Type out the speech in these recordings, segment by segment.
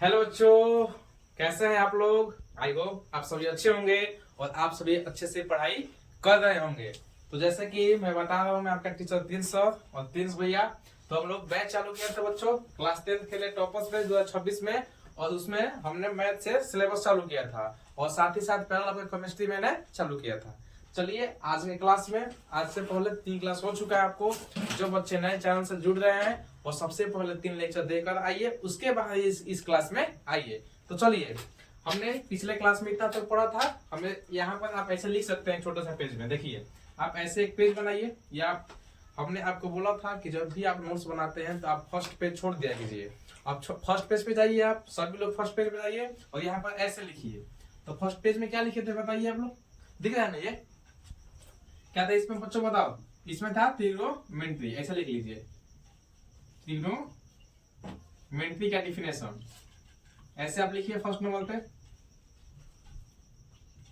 Hello बच्चों, कैसे हैं आप लोग। आई होप आप सभी अच्छे होंगे और आप सभी अच्छे से पढ़ाई कर रहे होंगे। तो जैसे कि मैं बता रहा हूँ, मैं आपका टीचर प्रिंस सर और प्रिंस भैया। तो हम लोग बैच चालू किया था बच्चों, क्लास 10 के लिए टॉपर्स में 2026 में। और उसमें हमने मैथ से सिलेबस चालू किया था और साथ ही साथ पैरेलल केमिस्ट्री मैंने चालू किया था। चलिए आज के क्लास में, आज से पहले 3 क्लास हो चुका है। आपको जो बच्चे नए चैनल से जुड़ रहे हैं और सबसे पहले 3 लेक्चर देकर आइए, उसके बाद इस क्लास में आइए। तो चलिए, हमने पिछले क्लास में इतना तक पढ़ा था। हमें यहाँ पर आप ऐसे लिख सकते हैं छोटे सा पेज में। देखिए, आप ऐसे एक पेज बनाइए, या हमने आपको बोला था कि जब भी आप नोट्स बनाते हैं तो आप फर्स्ट पेज छोड़ दिया कीजिए। आप फर्स्ट पेज पे जाइए, आप सभी लोग फर्स्ट पेज पे जाइए और यहाँ पर ऐसे लिखिए। तो फर्स्ट पेज में क्या लिखे थे बताइए आप लोग, दिख रहा है ना? ये क्या था इसमें बच्चों, बताओ। इसमें था ट्रिग्नोमेट्री, ऐसा लिख लीजिए, ट्रिग्नोमेट्री का डिफिनेशन। ऐसे आप लिखिए फर्स्ट नंबर पे।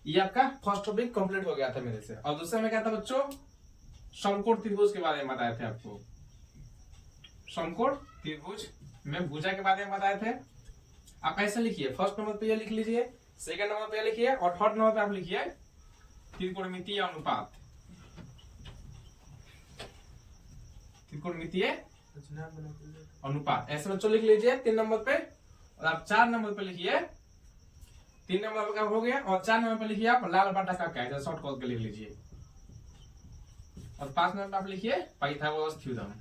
ये आपका फर्स्ट टॉपिक कंप्लीट हो गया था मेरे से। और दूसरे में क्या था बच्चों, समकोण त्रिभुज के बारे में बताए थे आपको। समकोण त्रिभुज में भुजा के बारे में बताए थे। आप ऐसे लिखिए, फर्स्ट नंबर पे ये लिख लीजिए, सेकंड नंबर पे लिखिए और थर्ड नंबर पे आप लिखिए त्रिकोणमितीय अनुपात। त्रिकोणमितीय अनुपात ऐसे बच्चों लिख लीजिए 3 नंबर पे। और आप 4 नंबर पे लिखिए, 3 नंबर पे हो गया और 4 नंबर पे लिखिए आप लाल बटा का क्या है, शॉर्ट कॉल के लिख लीजिए। और 5 नंबर पे आप लिखिए पाइथागोरस थ्योरम।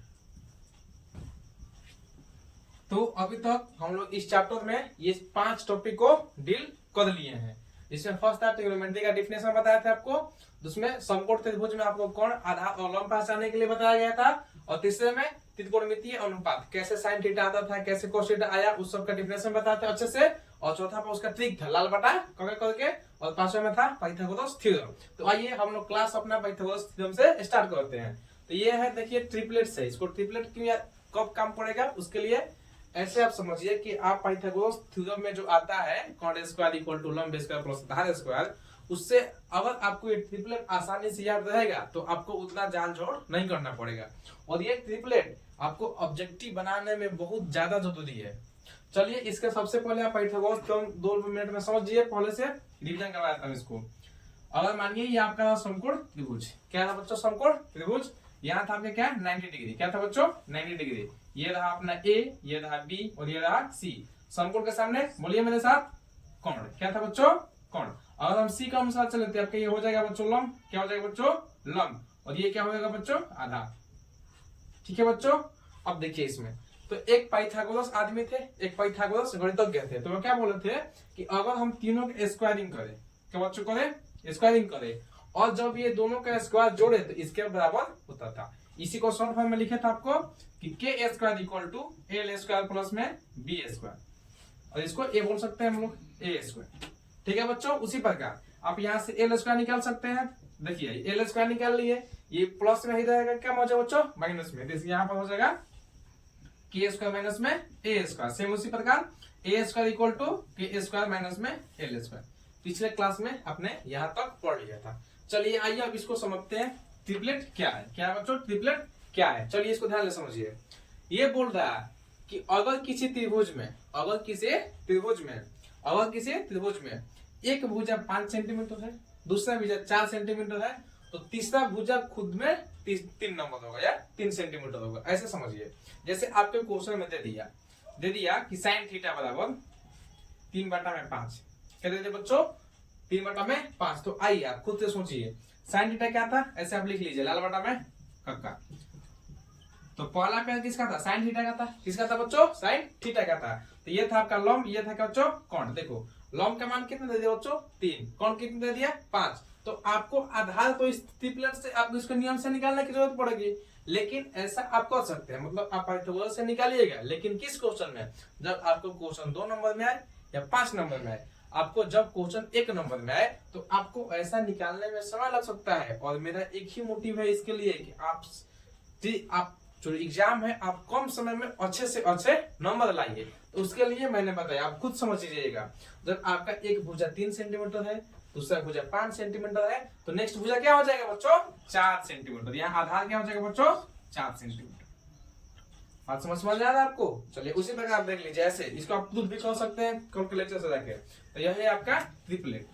तो अभी तक हम लोग इस चैप्टर में ये 5 टॉपिक को डील कर लिए हैं। इसमें फर्स्ट था ट्रिग्नोमेट्री का डिफिनेशन बताया था आपको। दूसरे समकोण त्रिभुज में आपको कोण, आधार और लंब पहचानने के लिए बताया गया था। और तीसरे में त्रिकोणमितीय अनुपात, कैसे साइन थीटा आता था, कैसे कोस थीटा आया, उस सब का डिफिनेशन बताते अच्छे से। और चौथा पर उसका ट्रिक था लाल बटा करके। और पांचवा में था पाइथागोरस थ्योरम। तो आइए हम लोग क्लास अपना पाइथागोरस थ्योरम से स्टार्ट करते हैं। तो ये है, देखिए ट्रिपलेट से। इसको ट्रिपलेट क्यों कब काम पड़ेगा उसके लिए ऐसे आप समझिए कि आप पाइथागोरस थ्योरम में जो आता है कॉट स्क्वायर इक्वल टू लंब स्क्वायर प्लस आधार स्क्वायर, उससे अगर आपको ये ट्रिपलेट आसानी से याद रहेगा तो आपको उतना जान जोड़ नहीं करना पड़ेगा। और ये ट्रिपलेट आपको ऑब्जेक्टिव बनाने में बहुत ज्यादा जरूरी है। चलिए, इसके सबसे पहले आप पाइथागोरस थ्योरम 2 मिनट में समझिए, पहले से रिवीजन करवाता हूं इसको। अगर मानिए ये आपका समकोण त्रिभुज, क्या था बच्चों, समकोण त्रिभुज। यहाँ था आपका क्या, 90 डिग्री। क्या था बच्चों, 90 डिग्री। ये रहा अपना ए, ये रहा बी और ये रहा सी। समकोण के सामने बोलिए मेरे साथ, कोण। क्या था बच्चों, कोण। अगर हम सी का अनुसार चले तो आपका ये हो जाएगा बच्चों लंब। क्या हो जाएगा बच्चों, लंब। और ये क्या हो जाएगा बच्चों, आधार। ठीक है बच्चों। अब देखिए इसमें तो एक पाइथागोरस आदमी थे, एक पाइथागोरस गणितज्ञ थे। तो वो क्या बोले थे कि अगर हम तीनों के स्क्वायरिंग करें, क्या बच्चों करें, स्क्वायरिंग करें, और जब ये दोनों का स्क्वायर जोड़े तो इसके बराबर होता था। इसी को शॉर्ट फॉर्म में लिखे था आपको कि K square equal to L square plus में बी स्क्वायर। और इसको ए बोल सकते हैं हम लोग, ए स्क्वायर। ठीक है बच्चों। उसी प्रकार आप यहाँ से एल स्क्वायर निकाल सकते हैं। देखिए एल स्क्वायर निकाल लिए, ये प्लस में ही रहेगा, क्या हो जाएगा बच्चों, माइनस में। तो यहाँ पर हो जाएगा के स्क्वायर माइनस में ए स्क्वायर। सेम उसी प्रकार ए स्क्वायर इक्वल टू के स्क्वायर माइनस में एल स्क्वायर। पिछले क्लास में आपने यहाँ तक पढ़ लिया था। चलिए आइए अब इसको समझते हैं, ट्रिपलेट क्या है। क्या है बच्चों, ट्रिपलेट क्या है। चलिए इसको ध्यान से समझिए। ये बोल रहा है कि अगर किसी त्रिभुज में, एक भुजा 5 सेंटीमीटर है, दूसरा भुजा 4 सेंटीमीटर है, तो तीसरा भुजा खुद में 3 नंबर होगा या 3 सेंटीमीटर होगा। ऐसे समझिए, जैसे आपके क्वेश्चन में दे दिया कि साइन थीटा बराबर 3/5। क्या दे दिया बच्चों, 3/5। तो आइए आप खुद से सोचिए साइन थीटा क्या था, ऐसे आप लिख लीजिए लाल बटा में कक्का। तो पहला पेड़ किसका था, साइन थीटा का था। किसका था बच्चों, साइन थीटा का था। तो ये था आपका लंब, ये था क्या बच्चों, कोण। देखो लंब का मान कितना दे दिया बच्चों, 3। कोण कितना दे दिया, 5। तो आपको आधार को इस ट्रिपलेट से आपको इसको नियम से निकालने की जरूरत पड़ेगी। लेकिन ऐसा आप कर सकते हैं, मतलब आप पाइथागोरस से निकालिएगा, लेकिन किस क्वेश्चन में, जब आपको क्वेश्चन 2 नंबर में आए या 5 नंबर में आए। आपको जब क्वेश्चन 1 नंबर में आए तो आपको ऐसा निकालने में समय लग सकता है। और मेरा एक ही मोटिव है इसके लिए कि आप जो एग्जाम है आप कम समय में अच्छे से अच्छे नंबर लाइए। तो उसके लिए मैंने बताया, आप खुद समझ लीजिएगा। जब आपका एक भुजा 3 सेंटीमीटर है, दूसरा भुजा 5 सेंटीमीटर है, तो नेक्स्ट भुजा क्या हो जाएगा बच्चों, 4 सेंटीमीटर। यहाँ आधार क्या हो जाएगा बच्चों, 4 सेंटीमीटर। बात समझ में आ रहा है आपको। चलिए उसी प्रकार देख लीजिए, ऐसे इसको आप खुद भी कर सकते हैं कैलकुलेटर से जाके। तो यह है आपका ट्रिपलेट,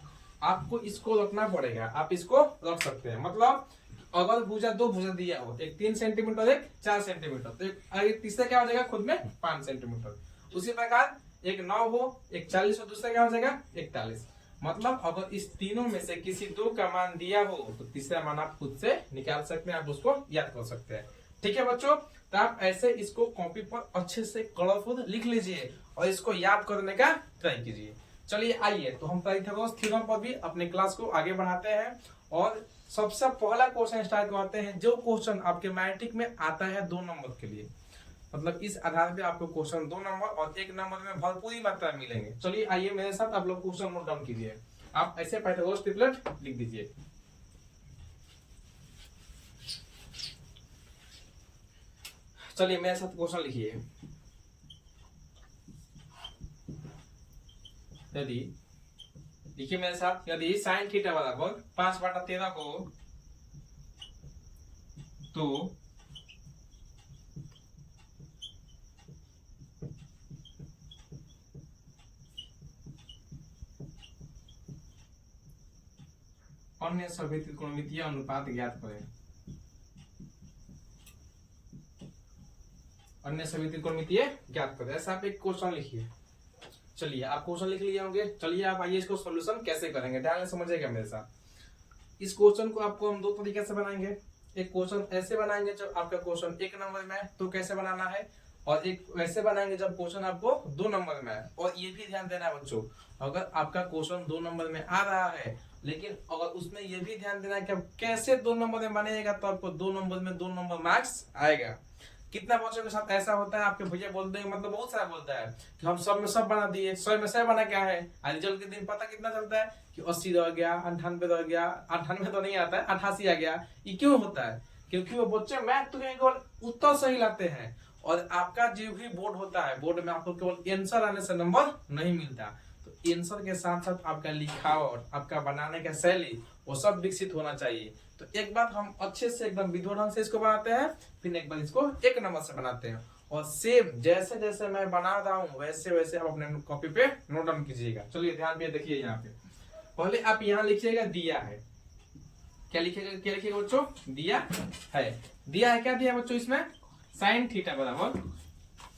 आपको इसको रखना पड़ेगा, आप इसको रख सकते हैं। मतलब अगर भुजा दो भुजा दिया हो, एक 3 सेंटीमीटर एक 4 सेंटीमीटर, तो एक तीसरा क्या हो जाएगा खुद में 5 सेंटीमीटर। उसी प्रकार एक 9 हो, एक 40 हो, दूसरा क्या हो जाएगा 41। मतलब अगर इस तीनों में से किसी दो का मान दिया हो तो तीसरा मान आप खुद से निकाल सकते हैं, आप उसको याद कर सकते हैं। ठीक है बच्चों, तो आप ऐसे इसको कॉपी पर अच्छे से कलरफुल लिख लीजिए और इसको याद करने का ट्राई कीजिए। चलिए आइए, तो हम पाइथागोरस थ्योरम पर भी अपने क्लास को आगे बढ़ाते हैं और सबसे पहला क्वेश्चन स्टार्ट करते हैं, जो क्वेश्चन आपके मैट्रिक में आता है 2 नंबर के लिए। मतलब इस आधार पे आपको क्वेश्चन 2 नंबर और 1 नंबर में भरपूरी मात्रा में मिलेंगे। चलिए आइए मेरे साथ आप लोग क्वेश्चन नोट डाउन कीजिए। आप ऐसे पाइथागोरस ट्रिपलेट लिख दीजिए। चलिए मेरे साथ क्वेश्चन लिखिए। यदि देखिए मेरे साथ, यदि साइन थीटा बराबर 5/13 हो तो अन्य सभी त्रिकोणमितीय अनुपात ज्ञात करें। अन्य सभी त्रिकोणमितीय ज्ञात करें, ऐसा आप एक क्वेश्चन लिखिए। चलिए आप क्वेश्चन लिख लिए होंगे। चलिए आप आइए इसको सॉल्यूशन कैसे करेंगे, ध्यान से समझिएगा मेरे साथ। इस क्वेश्चन को आपको हम 2 तरीके से बनाएंगे। एक क्वेश्चन ऐसे बनाएंगे जब आपका क्वेश्चन 1 नंबर में है तो कैसे बनाना है, और एक वैसे बनाएंगे जब क्वेश्चन आपको 2 नंबर में है। और ये भी ध्यान देना है बच्चों, अगर आपका क्वेश्चन 2 नंबर में आ रहा है, लेकिन अगर उसमें ये भी ध्यान देना है कि आप कैसे 2 नंबर में बनेगा, तो आपको 2 नंबर में 2 नंबर मार्क्स आएगा। कितना बच्चों के साथ ऐसा होता है, आपके भैया बोलते हैं, मतलब बहुत सारा बोलता है कि हम सब में सब बना दिए, 100 में 100 बना क्या है, रिजल्ट के दिन पता कितना चलता है कि 80 रह गया, 98 रह गया, 98 तो नहीं आता है, 88 आ गया। ये क्यों होता है? क्योंकि वो बच्चे मैथ तो केवल उत्तर सही लाते हैं, और आपका जो भी बोर्ड होता है, बोर्ड में आपको केवल आंसर आने से नंबर नहीं मिलता। तो आंसर के साथ साथ आपका लिखावट, आपका बनाने का शैली, वो सब विकसित होना चाहिए। तो एक बार हम अच्छे से एकदम विधि ढंग से इसको बनाते हैं, फिर एक बार इसको 1 नंबर से बनाते हैं, और सेम जैसे जैसे मैं बना रहा हूँ वैसे वैसे आप अपने कॉपी पे नोट डाउन कीजिएगा। चलिए ध्यान भी देखिए, यहाँ पे पहले आप यहाँ लिखिएगा दिया है। क्या लिखिएगा बच्चों? दिया है। दिया है, क्या दिया है बच्चों इसमें? साइन थीटा बराबर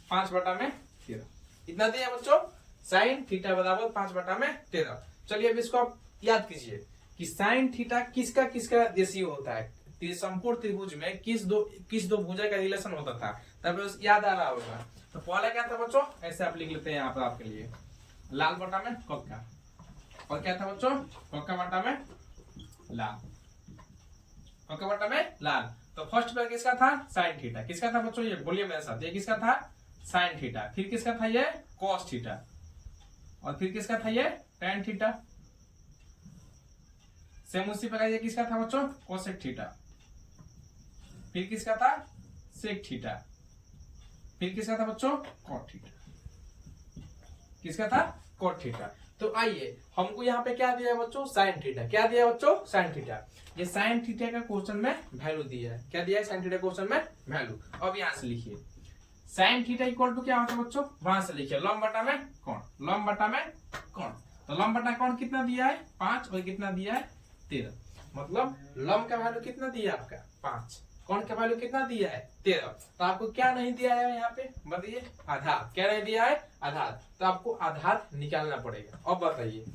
5/13। इतना दिया बच्चों, साइन थीटा बराबर 5/13। चलिए अब इसको आप याद कीजिए कि साइन थीटा किसका किसका रेशियो होता है। समकोण त्रिभुज में किस दो भुजा का रिलेशन होता था, तब याद आ रहा होगा। तो पहले क्या था बच्चों, ऐसे आप लिख लेते हैं यहाँ पर आपके लिए, लाल बटा में कक्का, और क्या था बच्चों, कक्का बटा में लाल, कक्का बटा में लाल। तो फर्स्ट पर किसका था? Sine theta. किसका था बच्चों? ये बोलिए मेरे साथ, ये किसका था? Sine theta. फिर किसका था? ये कॉस थीटा। और फिर किसका था? ये टेन थीटा। सेम उसी प्रकार ये किसका था बच्चों? Cosec theta. फिर किसका था? Sec theta. फिर किसका था बच्चों? Cot theta. किसका था? Cot theta. तो आइए, हमको यहाँ पे क्या दिया है बच्चों? Sine theta. क्या दिया है बच्चों? Sine theta. ये साइन थीटा का क्वेश्चन में वैल्यू दिया है। क्या दिया है साइन थीटा क्वेश्चन में? वैल्यू। अब यहाँ से लिखिए, साइन थीटा इक्वल टू क्या होता है बच्चों? वहां से लिखिए, लंब बटा में कोण, लंब बटा में कोण। तो लंब बटा कोण कितना दिया है? 5, और कितना दिया है? 13। मतलब लंब का वैल्यू कितना दिया आपका? 5। कोण का वैल्यू कितना दिया है? 13। तो आपको क्या नहीं दिया है यहाँ पे? बताइए, आधार। क्या नहीं दिया है? आधार। तो आपको आधार निकालना पड़ेगा। अब बताइए,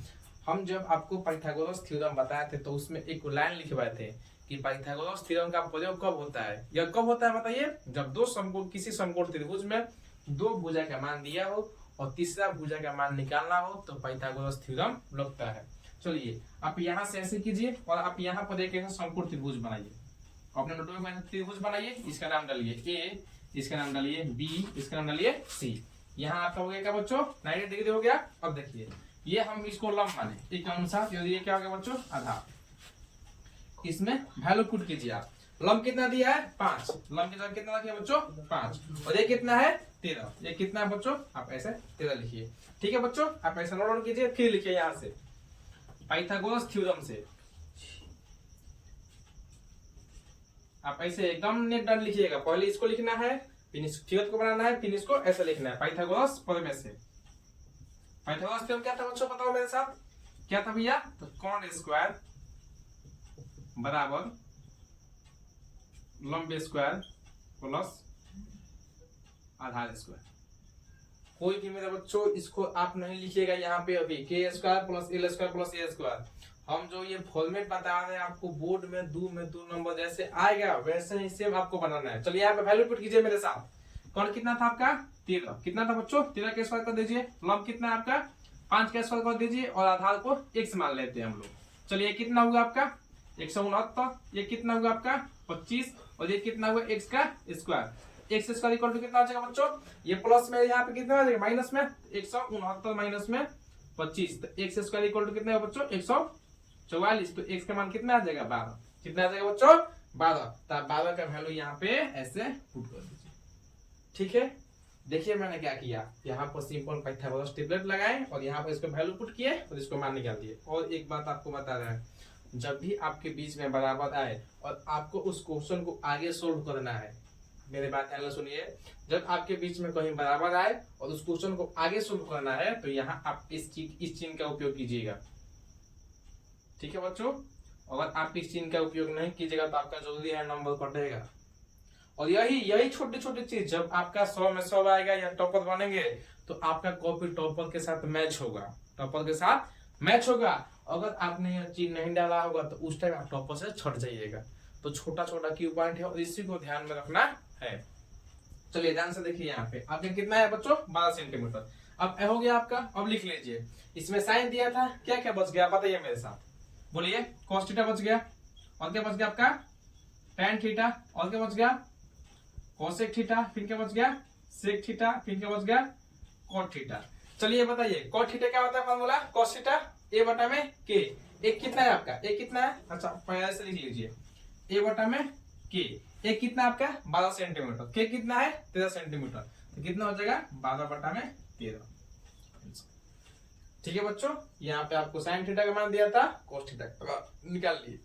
हम जब आपको पाइथागोरस थ्योरम बताए थे तो उसमें एक लाइन लिखवाए थे कि पाइथागोरस थ्योरम का प्रयोग कब होता है? यह कब होता है बताइए? जब किसी समकोण त्रिभुज में 2 भुजा का मान दिया हो और तीसरा भुजा का मान निकालना हो तो पाइथागोरस थ्योरम लगता है। चलिए आप यहाँ से ऐसे कीजिए, और आप यहाँ पर एक ऐसा समकोण त्रिभुज बनाइए। अपने नोटबुक में त्रिभुज बनाइए, इसका नाम डालिए ए, इसका नाम डालिए बी, इसका नाम डालिए सी। यहाँ आपका हो गया क्या बच्चों? 90 डिग्री हो गया। अब देखिए, ये हम इसको लंब माने, एक अनुसार ये क्या हो गया बच्चों? आधार। इसमें वैल्यू पुट कीजिए आप। लंब कितना दिया है? 5। लंब की जगह कितना रखिए बच्चों? 5। और ये कितना है? 13। ये कितना है बच्चों? आप ऐसे 13 लिखिए। ठीक है बच्चों, आप ऐसा नोट डाउन कीजिए। फिर लिखिए यहाँ से पाइथागोरस थ्योरम से आप ऐसे एकदम नेट डाउन लिखिएगा। पहले इसको लिखना है, फिर इस फिगर को बनाना है, फिर इसको ऐसे लिखना है पाइथागोरस प्रमेय से। पाइथागोरस थ्योरम क्या था बच्चों, बताओ मेरे साथ, क्या था भैया, तो कॉन स्क्वायर बराबर लंब स्क्वायर प्लस आधार स्क्वायर। कोई भी मेरे बच्चों इसको आप नहीं लिखिएगा यहाँ पे अभी, K square plus L square plus A square. हम जो ये फॉर्मेट बता रहे हैं आपको बोर्ड में दो नंबर जैसे आएगा वैसे ही सेम आपको बनाना है। चलिए यहाँ पे वैल्यू पुट कीजिए मेरे साथ। कौन कितना था आपका 13, कितना था बच्चों 13 के स्क्वायर कर दीजिए, लंब कितना है आपका 5 के स्क्वायर कर दीजिए और आधार को x मान लेते हैं हम लोग। चलिए कितना हुआ आपका 169, ये कितना हुआ आपका 25 और ये कितना हुआ x का square. x square equal to कितना आ जाएगा बच्चों, ये प्लस में यहाँ पे कितना आ जाएगा माइनस में 169 माइनस में 25, तो x स्क्वायर इक्वल टू कितना है बच्चों 144। तो x का मान कितना आ जाएगा 12, कितना आ जाएगा बच्चों 12। तो 12 का वैल्यू यहाँ पे ऐसे पुट कर दीजिए। ठीक है, देखिए मैंने क्या किया, यहाँ पर सिंपल पाइथागोरस ट्रिपलेट लगाए और यहाँ पर इसको वैल्यू पुट किए और इसको मान निकाल दिए। और एक बात आपको बता रहे हैं, जब भी आपके बीच में बराबर आए और आपको उस क्वेश्चन को आगे सोल्व करना है, मेरे बात ध्यान से सुनिए, जब आपके बीच में कहीं बराबर आए और उस क्वेश्चन को आगे सोल्व करना है तो यहाँ आप इस चिन्ह का उपयोग कीजिएगा। ठीक है बच्चों, अगर आप इस चिन्ह का उपयोग नहीं कीजिएगा तो आपका जल्दी है नंबर कटेगा। और यही छोटी छोटी चीज जब आपका 100 में 100 आएगा या टॉपर बनेंगे तो आपका कॉपी टॉपर के साथ मैच होगा, टॉपर के साथ मैच होगा। अगर आपने यह चीज नहीं डाला होगा तो उस टाइम आप टॉपर से छट जाइएगा। तो छोटा छोटा क्यू पॉइंट है और इसी को ध्यान में रखना है। चलिए ध्यान से देखिए, यहाँ पे आपके कितना है बच्चों 12 सेंटीमीटर। अब हो गया आपका, अब लिख लीजिए, इसमें साइन दिया था, क्या क्या बच गया बताइए मेरे साथ, बोलिए। कॉस थीटा बच गया, और क्या बच गया आपका tan थीटा, और क्या बच गया कोसेक थीटा, फिर क्या बच गया सेक थीटा, फिर क्या बच गया कॉट थीटा। चलिए बताइए कॉट थीटा क्या होता है फॉर्मूला, कॉस थीटा a बटा में k। एक कितना है आपका, एक कितना है, अच्छा पहले से लिख लीजिए, a बटा में k। एक कितना है आपका 12 सेंटीमीटर, k कितना है 13 सेंटीमीटर, तो कितना हो जाएगा 12 बटा में 13। ठीक है बच्चों, यहाँ पे आपको साइन थीटा का मान दिया था, कॉस थीटा का निकाल लिए।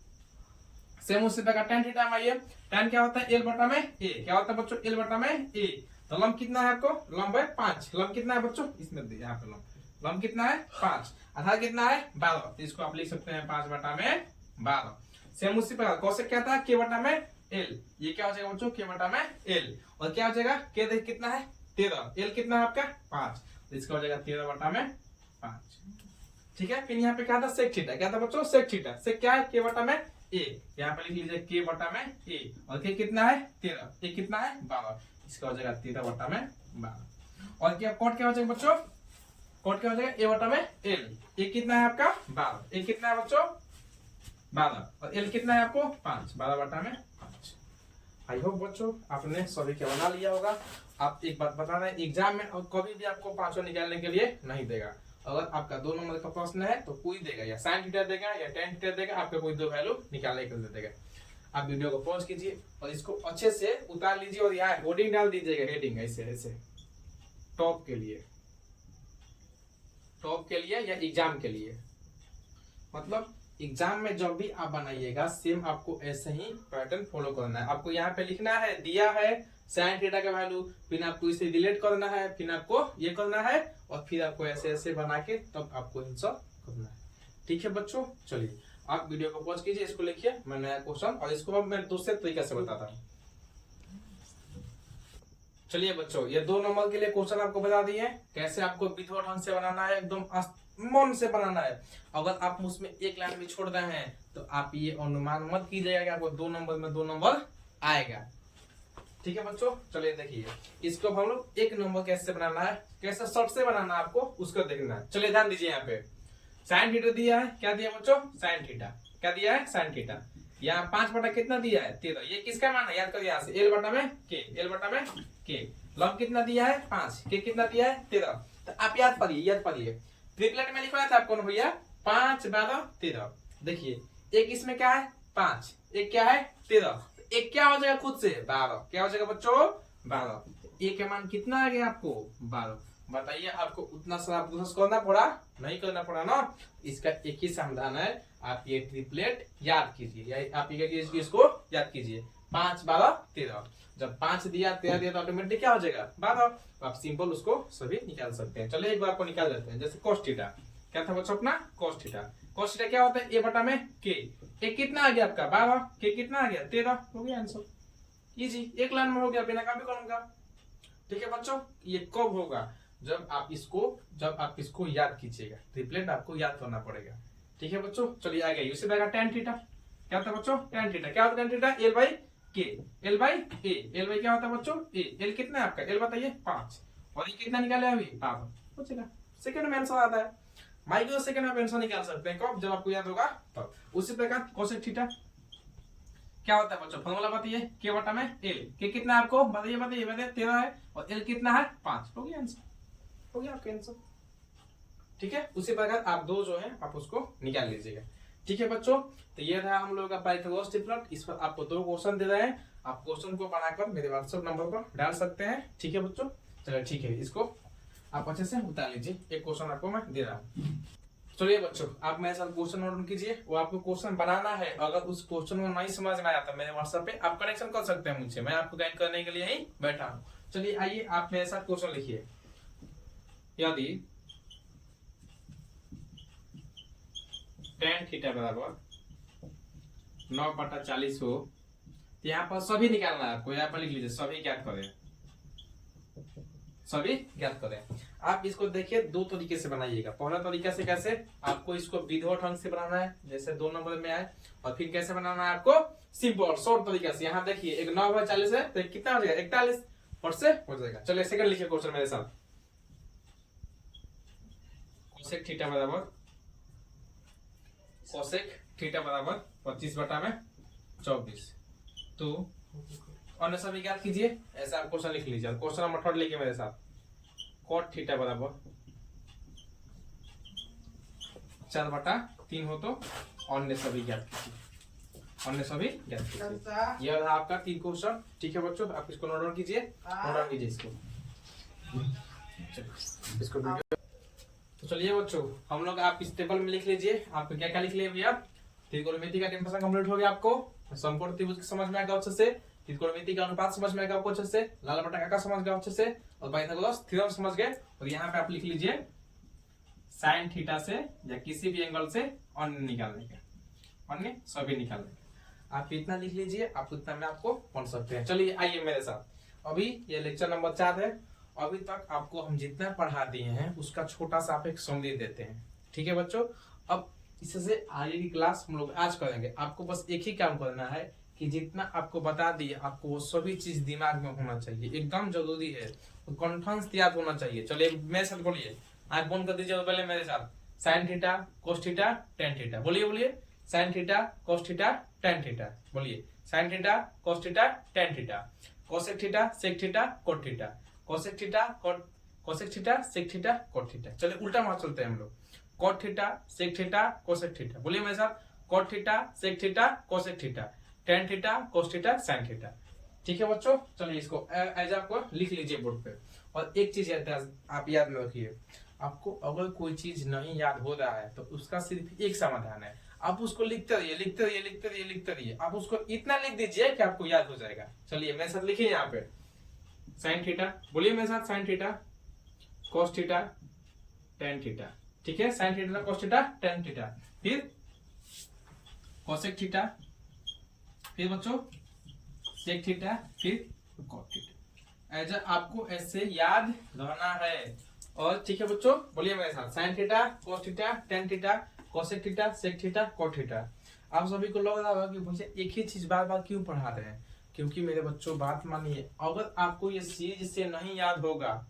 सेम उसी प्रकार tan थीटा में आइए, tan क्या होता है l बटा में a, क्या होता है बच्चों l बटा में a। तो लंब कितना है आपको, लंब है 5, लंब कितना है बच्चों इसमें यहाँ पे लंब कितना है 5, आधार कितना है 12, तो इसको आप लिख सकते हैं 5 बटा में 12। सेम उसी प्रकार कोसेक क्या था k बटा में l, ये क्या हो जाएगा बच्चों k बटा में l, और क्या हो जाएगा k देखिए कितना है 13, l कितना है आपका 5, तो इसका हो जाएगा 13 बटा में 5। ठीक है, फिर यहाँ पे क्या था सेक थीटा, क्या था बच्चों सेक थीटा, सेक क्या है k बटा में a, यहाँ पे लिख लीजिए k बटा में a, और k कितना है 13, a कितना है 12, इसका हो जाएगा 13 बटा में 12। और क्या कॉट क्या हो जाएगा बच्चों, कॉट क्या हो जाएगा a बटा में l, a कितना है आपका 12, a कितना है बच्चों 12, और l कितना है आपको 5, 12 बटा में 5। आई होप बच्चों आपने सभी के बना लिया होगा। आप एक बात बता रहे हैं, एग्जाम में कभी भी आपको 5 निकालने के लिए नहीं देगा। अगर आपका 2 नंबर का प्रश्न है तो कोई देगा, या साइन थीटा देगा या tan थीटा देगा, आपको कोई 2 वैल्यू निकालने के लिए देगा। आप वीडियो को पॉज कीजिए और इसको अच्छे से उतार लीजिए और यहाँ हेडिंग डाल दीजिएगा, हेडिंग ऐसे ऐसे टॉप के लिए या एग्जाम के लिए। मतलब एग्जाम में जब भी आप बनाइएगा सेम आपको ऐसे ही पैटर्न फॉलो करना है। आपको यहाँ पे लिखना है, दिया है साइन थीटा का वैल्यू, फिर आपको इसे डिलीट करना है, फिर आपको ये करना है और फिर आपको ऐसे ऐसे बना के तब आपको आंसर करना है। ठीक है बच्चों, चलिए आप वीडियो को पॉज कीजिए, इसको लिखिए, मैं नया क्वेश्चन और इसको मैं दूसरे तरीके से बताता हूँ। चलिए बच्चों, ये 2 नंबर के लिए क्वेश्चन आपको बता दिए कैसे आपको विधवा ढंग से बनाना है, एकदम मन से बनाना है। अगर आप उसमें एक लाइन भी छोड़ रहे हैं तो आप ये अनुमान मत कीजिएगा कि आपको 2 नंबर में 2 नंबर आएगा। ठीक है बच्चों, चलिए देखिए इसको हम लोग 1 नंबर कैसे बनाना है, कैसे शॉर्ट से बनाना है आपको उसको देखना है। चलिए ध्यान दीजिए, यहाँ पे साइन थीटा दिया है, क्या दिया बच्चों साइन थीटा, क्या दिया है साइन थीटा। यहाँ 5 बटा कितना दिया है 13, ये किसका मान है याद करिए, यहाँ से l बटा में k, l बटा में k। लंब कितना दिया है 5, k कितना दिया है 13। तो आप याद पढ़िए ट्रिपलेट में लिखवाया था आपको ना भैया 5 12 13। देखिए एक इसमें क्या है 5, एक क्या है 13, एक क्या हो जाएगा खुद से 12, क्या हो जाएगा बच्चों 12। ए का मान कितना आ गया आपको 12, बताइए आपको उतना सारा प्रोसेस करना पड़ा? नहीं करना पड़ा ना। इसका एक ही समाधान है, आप ये ट्रिपलेट याद कीजिए, या आप ये इसको याद कीजिए। 5 12 13, जब 5 दिया 13 दिया तो ऑटोमेटिक क्या हो जाएगा 12। तो आप सिंपल उसको सभी निकाल सकते हैं। चलिए एक बार को निकाल देते हैं। जैसे cos थीटा क्या था बच्चों अपना? cos theta. cos थीटा क्या होता है? a बटा में k। k कितना आ गया आपका 12, k कितना आ गया 13, हो गया आंसर। इजी, एक लाइन में हो गया बिना कॉपी कॉलम का। ठीक है बच्चों, ये कब होगा? जब आप इसको याद कीजिएगा। ट्रिपलेट आपको याद करना पड़ेगा। ठीक है बच्चों, चलिए आगे यूसी देगा tan थीटा। क्या होता है बच्चों? tan थीटा क्या होता है? tan theta l by k, l by a। l by क्या होता है बच्चों? a। l कितना है आपका? l बताइए 5, और ये कितना निकाले अभी 12, हो जाएगा। सेकंड में आंसर आता है। माइक्रो सेकंड में आंसर निकाल सकते हैं कब? जब आपको याद होगा तब। उसी प्रकार कोसेक थीटा क्या होता है बच्चों? फॉर्मूला बताइए, k बटा में l। k कितना है आपको? बताइए 13 है, और l कितना है 5, हो गया आंसर, हो गया आपका आंसर। ठीक है, उसी प्रकार आप दो जो है आप उसको निकाल लीजिएगा। ठीक है बच्चों, तो ये रहा हम लोगों का पाइथागोरस ट्रिपलेट। इस पर आपको 2 क्वेश्चन दे रहे हैं, आप क्वेश्चन को बनाकर मेरे व्हाट्सएप नंबर पर डाल सकते हैं। ठीक है बच्चों, चलिए ठीक है, इसको आप अच्छे से उतार लीजिए। एक क्वेश्चन आपको मैं दे रहा हूँ। चलिए बच्चों, आप मेरे साथ क्वेश्चन नोट कीजिए। वो आपको क्वेश्चन बनाना है। अगर उस क्वेश्चन को नहीं समझ में आया तो मेरे व्हाट्सएप पे आप कनेक्शन कर सकते हैं मुझसे, मैं आपको गाइड करने के लिए ही बैठा हूँ। चलिए आइए, आप मेरे साथ क्वेश्चन लिखिए। यदि tan थीटा बराबर 9/40 हो, यहाँ पर सभी निकालना है आपको। यहाँ पर लिख लीजिए, सभी ज्ञात करें, सभी ज्ञात करें। आप इसको देखिए 2 तरीके से बनाइएगा। पहला तरीका से कैसे? आपको इसको विधिवत ढंग से बनाना है, जैसे 2 नंबर में आए। और फिर कैसे बनाना है आपको? सिंपल शॉर्ट तरीका से। यहाँ देखिए, एक 9/40 है तो कितना हो जाएगा 41, और से हो जाएगा। चलिए सेकंड लिखिए क्वेश्चन मेरे साथ। कोसेक थीटा बराबर 25/24, तो अन्य सभी ज्ञात कीजिए। ऐसा आप क्वेश्चन लिख लीजिए। क्वेश्चन नंबर 3 लिखिए मेरे साथ। cot थीटा बराबर 4/3 हो तो अन्य सभी ज्ञात कीजिए, अन्य सभी ज्ञात कीजिए। यह रहा आपका 3 क्वेश्चन। ठीक है बच्चों, आप इसको नोट डाउन कीजिए, नोट डाउन कीजिए इसको वीडियो। तो चलिए बच्चों, हम लोग आप इस टेबल में लिख लीजिए। आपको क्या क्या लिख लिया भैया? त्रिकोणमिति का डेफिनेशन कंप्लीट हो गया आपको। समकोण त्रिभुज समझ में आएगा अच्छे से। त्रिकोणमिति का अनुपात समझ में आएगा आपको अच्छे से। लाल बटा का समझ गए अच्छे से, और पाइथागोरस थ्योरम समझ गए। और यहाँ पे आप लिख लीजिए साइन थीटा से या किसी भी एंगल से अन्य निकालने के, अन्य सभी निकालने के। आप इतना लिख लीजिए, आप उतना में आपको पढ़ सकते हैं। चलिए आइए मेरे साथ। अभी ये लेक्चर नंबर 4 है। अभी तक आपको हम जितना पढ़ा दिए हैं उसका छोटा सा आप एक समरी देते हैं। ठीक है बच्चों, अब इससे आगे की क्लास हम लोग आज करेंगे। आपको बस एक ही काम करना है कि जितना आपको बता दिए आपको वो सभी चीज दिमाग में होना चाहिए, एकदम जरूरी है। तो कॉन्फिडेंस याद होना चाहिए। चलिए मेरे साथ बोलिए, आंख बंद कर दीजिए पहले मेरे साथ। Sine theta cos theta tan theta, बोलिए बोलिए। Sine theta cos theta tan theta, बोलिए। Sine theta cos theta tan theta, cosec theta sec theta cot theta, cosec theta cosec theta sec theta cot theta. चलिए उल्टा मार चलते हैं हम लोग। Cot theta sec theta cosec theta, बोलिए मेरे साथ। Cot theta sec theta cosec theta, tan theta cos theta sine theta. ठीक है बच्चों, चलिए इसको एज आपको लिख लीजिए बोर्ड पे। और एक चीज आप याद में रखिए, आपको अगर कोई चीज नहीं याद हो रहा है तो उसका सिर्फ एक समाधान है। आप उसको लिखते रहिए, लिखते रहिए, लिखते रहिए, लिखते रहिए। आप उसको इतना लिख दीजिए कि आपको याद हो जाएगा। चलिए मेरे साथ लिखिए यहाँ पे। साइन थीटा, बोलिए मेरे साथ। Sine theta cos theta tan theta, ठीक है। Sine theta cos theta tan theta, फिर कोसेक थीटा, फिर बच्चों सेक थीटा, फिर कोट थीटा। ऐसा आपको ऐसे याद रहना है। और ठीक है बच्चों, बोलिए मेरे साथ। Sine theta cos theta tan theta cosec theta sec theta cot theta. आप सभी को लग रहा होगा कि मुझे एक ही चीज बार बार क्यों पढ़ा रहे हैं। क्योंकि मेरे बच्चों बात मानिए, अगर आपको ये सीरीज से नहीं याद होगा,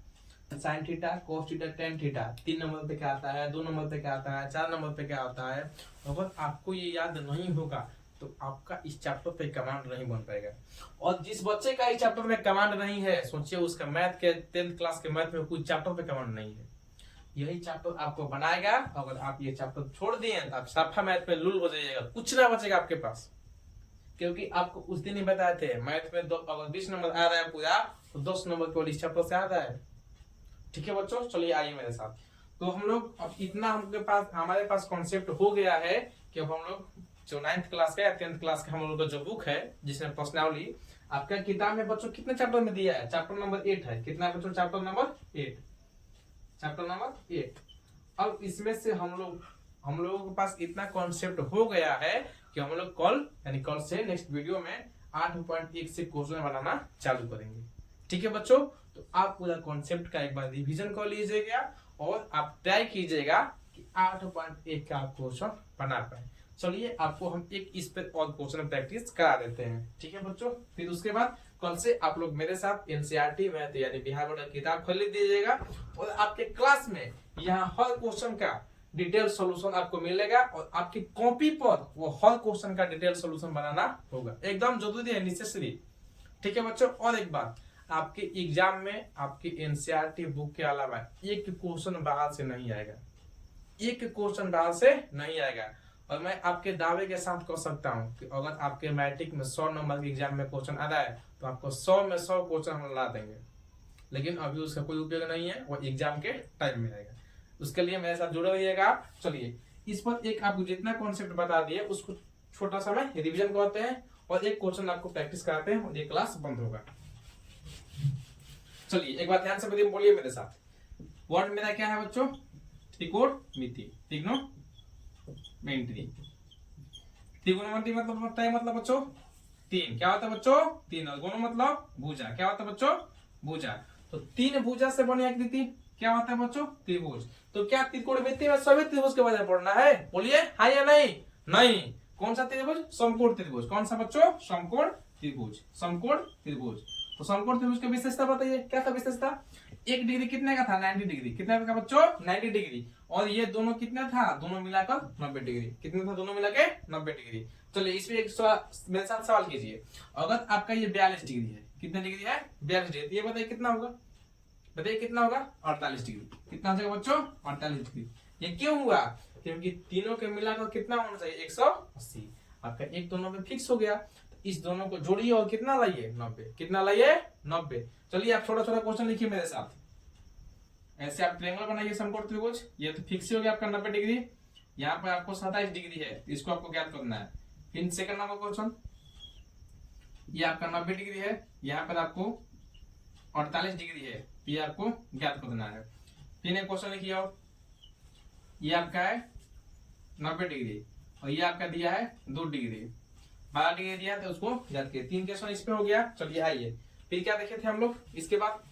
sign theta cos theta tan theta 3 number पे क्या आता है, 2 नंबर पे क्या आता है, 4 नंबर पे क्या आता है, अगर आपको ये याद नहीं होगा तो आपका इस चैप्टर पे कमांड नहीं बन पाएगा। और जिस बच्चे का इस चैप्टर में कमांड नहीं है, सोचिए उसका मैथ के 10th क्लास के मैथ में कोई चैप्टर पे कमांड नहीं है। यही चैप्टर आपको बनाएगा। अगर आप ये चैप्टर छोड़ दिए तो आप साफा मैथ में लूल हो जाइएगा, कुछ ना बचेगा आपके पास। क्योंकि आपको उस दिन ही बताए थे मैथ में अगर 20 नंबर आ रहा है पूरा तो 10 नंबर केवल इस चैप्टर से आ रहा है। ठीक है बच्चों, चलिए आइए मेरे साथ। तो हम लोग अब इतना हमारे पास कॉन्सेप्ट हो गया है कि अब हम लोग जो 9th क्लास का या 10th क्लास का हम लोग का जो बुक है जिसमें पर्सनालिटी आपका किताब में बच्चों कितने चैप्टर में दिया है, चैप्टर नंबर 8 है। कितना है बच्चों, चैप्टर नंबर 8, चैप्टर नंबर 8। अब इसमें से हम लोगों के पास इतना कॉन्सेप्ट हो गया है कि हम लोग कल से नेक्स्ट वीडियो में 8.1 से क्वेश्चन बनाना चालू करेंगे। ठीक है बच्चों, तो आप पूरा कॉन्सेप्ट का एक बार रिवीजन कर लीजिएगा और आप ट्राई कीजिएगा कि 8.1 का आप क्वेश्चन बना पाए। चलिए आपको हम एक इस पे और क्वेश्चन प्रैक्टिस करा देते हैं। ठीक है बच्चों, फिर उसके बाद कल से आप लोग मेरे साथ एनसीईआरटी मैथ यानी बिहार बोर्ड की किताब खरीद दीजिएगा और आपके क्लास में यहाँ हर क्वेश्चन का डिटेल सॉल्यूशन आपको मिलेगा और आपकी कॉपी पर वो हर क्वेश्चन का डिटेल सॉल्यूशन बनाना होगा, एकदम जरूरी है, नेसेसरी। ठीक है बच्चों, और एक बात, आपके एग्जाम में आपकी एनसीईआरटी बुक के अलावा एक क्वेश्चन बाहर से नहीं आएगा, एक क्वेश्चन बाहर से नहीं आएगा। और मैं आपके दावे के साथ कह सकता हूं कि अगर आपके मैट्रिक में 100 नंबर के एग्जाम में क्वेश्चन आ रहा है तो आपको 100 में 100 क्वेश्चन हम ला देंगे, लेकिन अभी उसका कोई उपयोग नहीं है, वो एग्जाम के टाइम में रहेगा। उसके लिए मेरे साथ जुड़े रहिएगा आप। चलिए इस पर एक आपको जितना कॉन्सेप्ट बता दिए उसको छोटा सा मैं रिविजन करते हैं और एक क्वेश्चन आपको प्रैक्टिस कराते हैं और ये क्लास बंद होगा। चलिए एक बात ध्यान से बोलिए मेरे साथ, वर्ड मेरा क्या है बच्चों, त्रिकोणमिति, ट्रिग्नोमेट्री। त्रिकोणमिति मतलब होता है मतलब बच्चों तीन, क्या होता है बच्चों, तीन, और गुण मतलब भुजा, क्या होता है बच्चों, भुजा। तो तीन भुजा से बनी आकृति क्या होता है बच्चों, त्रिभुज। तो क्या त्रिकोणमिति में सभी त्रिभुज के बारे में पढ़ना है, बोलिए हाँ या नहीं। नहीं, कौन सा त्रिभुज, समकोण त्रिभुज। कौन सा बच्चों, समकोण त्रिभुज, समकोण त्रिभुज। तो समकोण त्रिभुज की विशेषता बताइए, क्या था विशेषता, एक डिग्री कितने का था, 90 डिग्री। कितना का बच्चों, 90 डिग्री। और ये दोनों कितना था, दोनों मिलाकर 90 डिग्री। कितना था, दोनों मिला के 90 डिग्री। चलिए इसमें एक मेरे साथ सवाल कीजिए, अगर आपका ये 42 डिग्री है, कितने डिग्री है, 42 डिग्री, ये बताइए कितना होगा, बताइए कितना होगा, 48 डिग्री। कितना हो जाएगा बच्चों, 48 डिग्री। ये क्यों हुआ, क्योंकि तीनों के मिलाकर कितना होना चाहिए, 180। आपका एक दोनों में फिक्स हो गया, इस दोनों को जोड़िए और कितना लाइए, 90। कितना लाइए, 90। चलिए आप छोटा छोटा क्वेश्चन लिखिए मेरे साथ। ऐसे आप ट्रायंगल बनाइए समकोण त्रिभुज, ये तो फिक्स हो गया आपका 90 डिग्री। यहाँ पर आपको 27 डिग्री है, इसको आपको ज्ञात करना है। फिर सेकंड नंबर क्वेश्चन, ये आपका 90 डिग्री है, यहाँ पर आपको 48 डिग्री है, ये आपको ज्ञात करना है। फिर एक क्वेश्चन लिखिए, और ये आपका है 90 डिग्री और ये आपका दिया है 2 डिग्री, 12 डिग्री दिया तो उसको ज्ञात किए। 3 क्वेश्चन इस पे हो गया। चलिए आइए फिर क्या देखे थे हम लोग, इसके बाद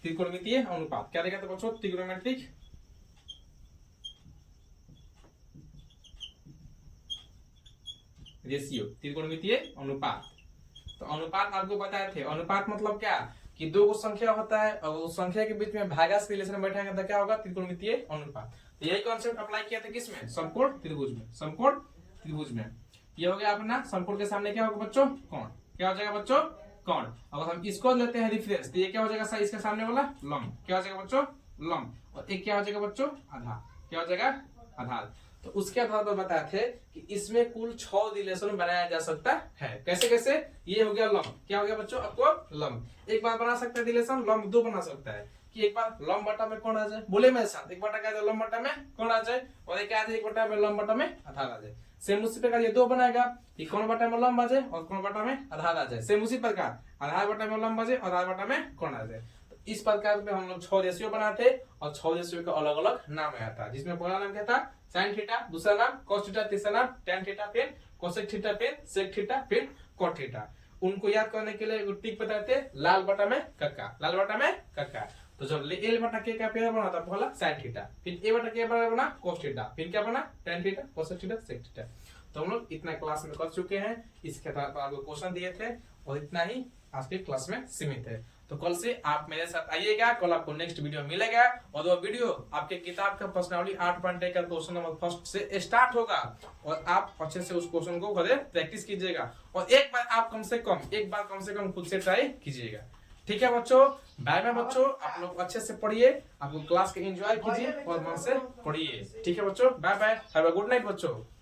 त्रिकोणमितीय अनुपात क्या देखा था बच्चों, त्रिकोणमेट्रिक रेशियो, त्रिकोणमितीय अनुपात। तो अनुपात आपको बताए थे, अनुपात मतलब क्या कि दो संख्या होता है और उस संख्या के बीच में भागास रिलेशन बैठेगा तो क्या होगा, त्रिकोणमितीय अनुपात। तो यही कॉन्सेप्ट अप्लाई किया था किसमें, समकोण त्रिभुज में, समकोण त्रिभुज में। ये हो गया अपना समकोण के सामने क्या होगा बच्चों, कोण। क्या हो जाएगा बच्चों, कोण। अगर हम इसको लेते हैं रेफरेंस तो ये क्या हो जाएगा, इसके सामने वाला लंब। क्या हो जाएगा बच्चों, लंब। और एक क्या हो जाएगा बच्चों, आधार। क्या हो जाएगा, आधार। तो उसके आधार पर बताए थे कि इसमें कुल 6 रिलेशन बनाया जा सकता है। कैसे कैसे, ये हो गया लंब। क्या हो गया बच्चों आपको, लंब। एक बार बना सकते हैं रिलेशन, लंब 2 बना सकता है कि एक बार लंब बटा में कोण आ जाए, बोले मेरे साथ, एक बटा क्या लंब बटा में कोण आ जाए, और एक एक बटा में लंब बटा में आधार आ जाए। सेम उसी प्रकार ये 2 बनाएगा कि कोण बटा में लंब आ जाए और कोण बटा में आधार आ जाए। सेम उसी प्रकार आधार बटा में लंब आ जाए और आधार बटा में कोण आ जाए। तो इस प्रकार में हम लोग 6 रेशियो बनाते और 6 रेशियो का अलग अलग नाम आता है, जिसमें पहला नाम क्या था, sin थीटा, दूसरा नाम cos थीटा, तीसरा नाम tan थीटा, फिर cosec थीटा, फिर sec थीटा, फिर cot थीटा। उनको याद करने के लिए टिक बताते लाल बटा में कक्का, लाल बटा में कक्का। तो जब l बटा k का पेयर बना था पहला sin थीटा, फिर a बटा k बना cos थीटा, फिर क्या बना tan theta, cosec theta, sec theta. तो हम लोग इतना क्लास में कर चुके हैं, इसके बाद आपको क्वेश्चन दिए थे और इतना ही आज के क्लास में सीमित है। तो कल से आप मेरे साथ आइएगा, कल आपको नेक्स्ट वीडियो मिलेगा और वो वीडियो आपके किताब का पर्सनालिटी 8.1 का क्वेश्चन नंबर फर्स्ट से स्टार्ट होगा और आप अच्छे से उस क्वेश्चन को खुद प्रैक्टिस कीजिएगा और एक बार आप कम से कम खुद से ट्राई कीजिएगा। ठीक है बच्चों, बाय बाय बच्चों, आप लोग अच्छे से पढ़िए, आपको क्लास के एंजॉय कीजिए और मन से पढ़िए। ठीक है बच्चों, bye bye, have a good night बच्चों।